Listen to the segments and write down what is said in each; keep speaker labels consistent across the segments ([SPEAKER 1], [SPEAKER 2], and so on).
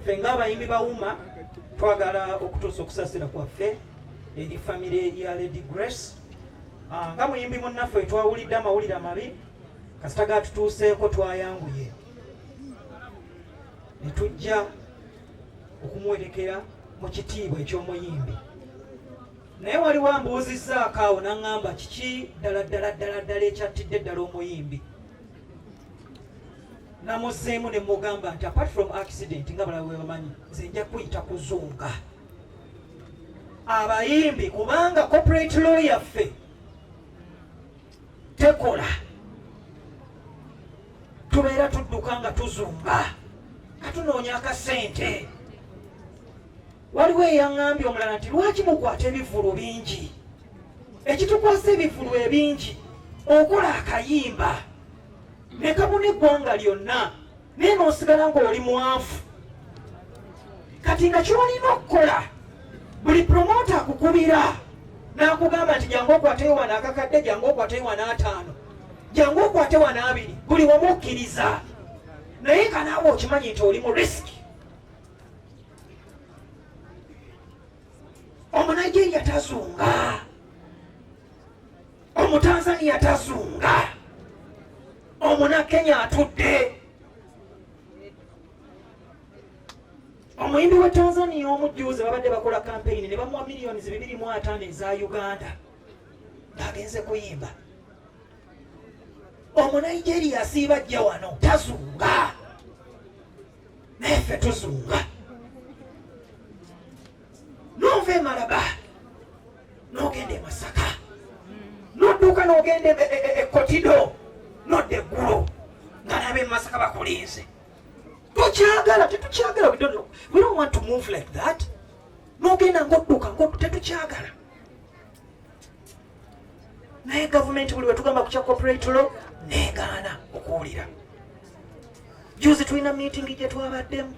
[SPEAKER 1] ffe ng'abayimbi bawuma twagala okutuusa okusasira kwaffe eri famire ya Lady Grace. Nga muyimbi munnaffe twawulidde amawulire amabi kasita gatutuuseeko twayanguye ne tujja okumuwerekera mu kitiibwa eky'omuyimbi. Naye waliwo ambuuzizzaako awo n'aŋŋamba kiki ddala ekyattidde ddala omuyimbi. Namuzzeemu ne mugamba nti apart from accident nga balawe bwe bamanyi nze nja kuyita kuzunga abayimbi kubanga corporate law yaffe tekola tubeera tudduka nga tuzunga nga tunoonya akasente. Waliwo eyaŋŋambye omulala nti lwaki mukwata ebivulu bingi ekitukwasa ebivulu ebingi okola akayimba ne kabuna eggwanga lyonna naye n'osigala ng'oli mwavu. Kati nga kyolina okukola buli promota akukubira n'akugamba nti jangu okwate wano akakadde, jangu okwate wano 5, jangu okwate wano 2, buli wamu okkiriza, naye kanaawe okimanyi nti oli mu risiki. Omunigeria tazunga, Omutanzania tazunga, Omunakenya atudde. Omuyimbi wa Tanzania omujjuuze babadde bakola campaign ne bamuwa millions 2.5 eza Uganda ng'agenze kuyimba. Omunigeria asiiba ajja wano tazunga, neffe tuzunga. Nova e Malaba n'ogenda e Masaka, n'odduuka n'ogenda e Kotido, n'odda eggulo nga n'ab'e Masaka bakulinze. Tukyagala, tetukyagala. We don't want to move like that. N'ogenda ng'odduka tetukyagala. Naye gavumenti buli we tugamba ku kya corporate law neegaana okuwulira. Juzi tulina meeting gye twabaddemu.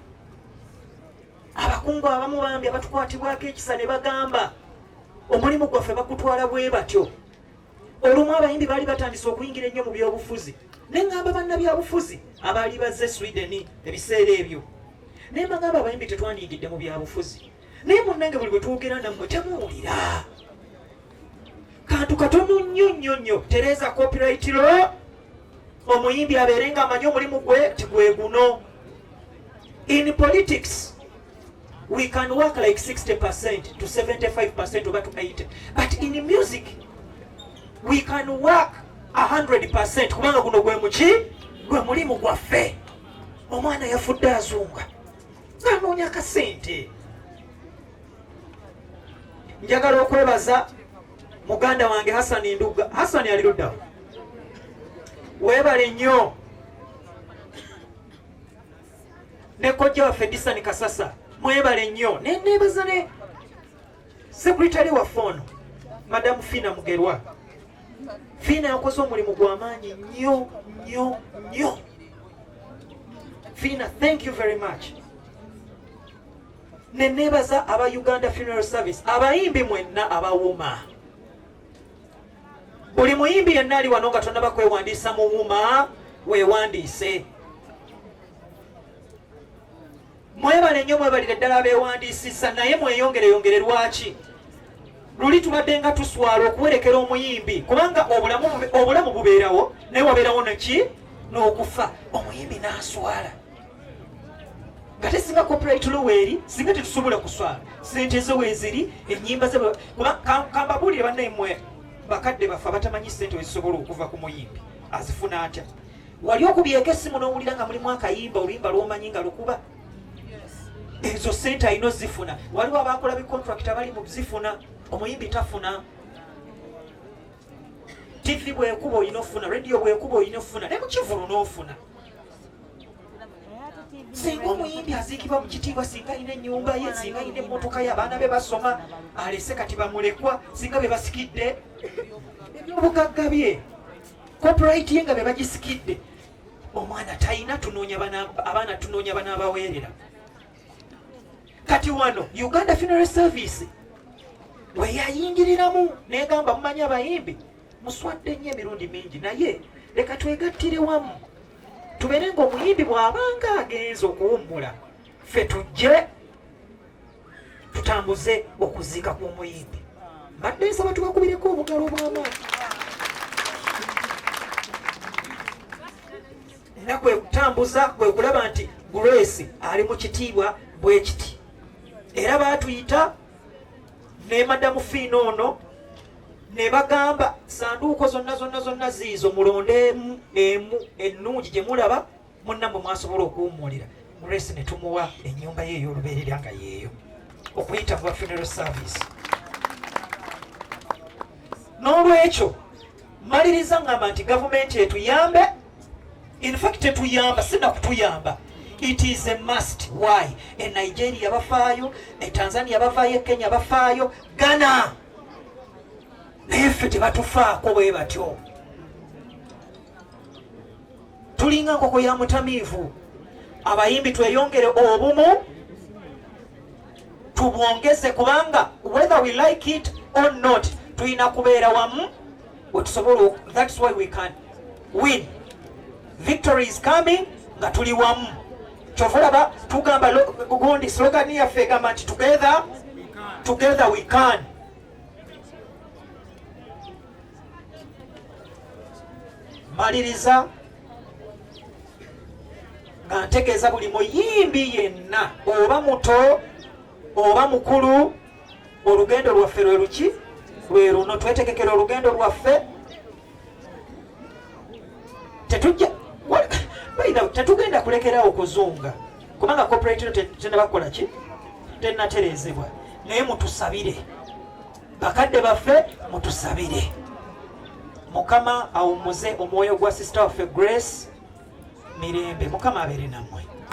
[SPEAKER 1] Abakungu abamu bambi abatukwatibwako ekisa ne bagamba omulimu gwaffe bakutwala bwe batyo. Olumu abayimbi baali batandise okuyingira ennyo mu byobufuzi. Ne ngamba bannabyabufuzi abaali bazze Sweden ebiseera ebyo. Ne mbagamba abayimbi tetwandiyigidde mu byabufuzi. Naye munnange buli bwe twogera nammwe temuwulira. Kantu katono nnyo Tereza copyright law omuyimbi abeerenga amanyi omulimu gwe tigwe guno. In politics we can work like 60% to 75% or to 80%. But in music, we can work 100%. Kubanga guno gwe muki gwe mulimu gwaffe. Omwana yafudde azunga ng'anoonya akasente. Njagala okwebaza muganda wange Hanson Nduga. Hanson ali ludda. Weebale nnyo. Ne kojja waffe Disani Kasasa. Mwebale nnyo. Neebaza ne secretary wa fono Madam Fina Mugerwa. Fina yakoze omulimu gw'amaanyi nnyo. Fina, thank you very much. Neebaza aba Uganda Funeral Service, abayimbi mwenna abawuma. Buli muyimbi yenna ali wano nga tonnaba kwewandiisa mu wuma weewandiise. Mwebale nnyo, mwebalire ddala abeewandiisisa, naye mweyongere lwaki? Luli tubadde nga tuswala okuwerekera omuyimbi kubanga obulamu bubeerawo naye wabeerawo neki n'okufa. Omuyimbi n'aswala nga tesinga copyright law Weri singa tetusobola kuswala. Sente ze weeziri, ennyimba ze kambabuulire bannammwe bakadde baffe abatamanyi sente wezisobola okuva ku muyimbi azifuna atya. Wali okubyeko essimu n'owulira nga mulimu akayimba oluyimba lw'omanyi nga lukuba. Ezo sente alina ozifuna. Waliwo abakola bicontract abali mu zifuna, omuyimbi tafuna. TV bwekuba olina ofuna, radio bwekuba olina ofuna, ne mu kivulu n'ofuna. Singa omuyimbi aziikibwa mu kitiibwa, singa alina ennyumba ye, singa alina emmotoka ye, abaana be basoma, alese kati bamulekwa, singa be basikidde ebyobugagga bye, copyright ye nga be bagisikidde, omwana talina, abaana tunoonya banaabaweerera. Kati wano Uganda Funeral Service we yayingiriramu negamba mumanyi abayimbi muswadde nnyo emirundi mingi, naye leka twegattire wamu tubeere ng'omuyimbi bw'abanga agenza okuwummula ffe tujje tutambuze okuziika kw'omuyimbi. Mbadde nsaba tubakubireko obugalo bw'amaanyi. Era kwe kutambuza kwe kulaba nti Grace ali mu kitiibwa bwe kiti. Era baatuyita ne madamu Fiina ono ne bagamba sanduuko zonna ziizo mulondeemu emu ennungi gye mulaba munnamwe mwasobola okuwummulira. Grace ne tumuwa ennyumba ye ey'olubeerera nga yeeyo okuyita mu funeral service. N'olwekyo maliriza ngamba nti gavumenti etuyambe. In fact etuyamba sina kutuyamba. It is a must. Why? In Nigeria bafaayo, in Tanzania bafaayo, Kenya bafaayo, Ghana naye ffe tebatufaako bwe batyo. Tulinga nkoko ya mutamiivu. Abayimbi tweyongere obumu tubwongeze kubanga whether we like it or not tuyina kubeera wamu wetusobola. That's why we can win. Victory is coming nga tuli wamu. Kyovulaba tugamba gundi slogan yaffe egamba nti together we can. Maliriza nga ntegeeza buli muyimbi yenna oba muto oba mukulu olugendo lwaffe lwe luki lwe luno. Twetegekera olugendo lwaffe. Tetugenda kulekerawo kuzunga kubanga corporate tenabakola ki tenatereezebwa. Naye mutusabire bakadde baffe, mutusabire Mukama awumuze omwoyo gwa sister waffe Grace Mirembe. Mukama abeere nammwe.